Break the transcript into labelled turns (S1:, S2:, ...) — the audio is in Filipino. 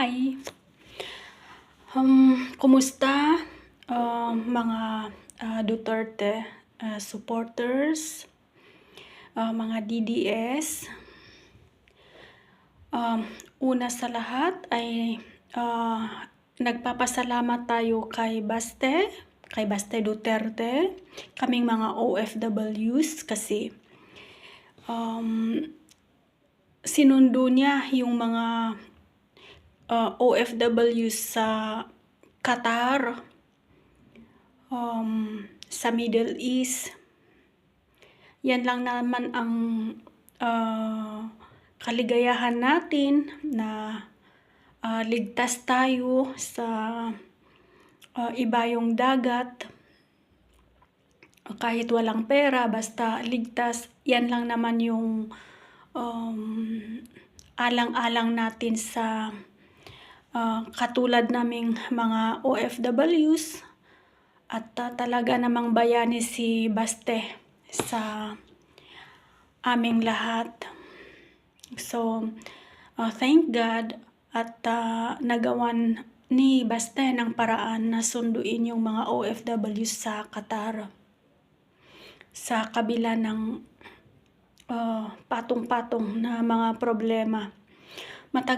S1: Hi! Kumusta mga Duterte supporters, mga DDS? Una sa lahat ay nagpapasalamat tayo kay Baste Duterte, kaming mga OFWs kasi sinundo niya yung mga OFWs sa Qatar, sa Middle East. Yan lang naman ang kaligayahan natin na ligtas tayo sa ibayong dagat. Kahit walang pera, basta ligtas. Yan lang naman yung alang-alang natin sa katulad naming mga OFWs. At talaga namang bayani si Baste sa aming lahat. So, thank God at nagawan ni Baste ng paraan na sunduin yung mga OFWs sa Qatar. Sa kabila ng patong-patong na mga problema. Matagal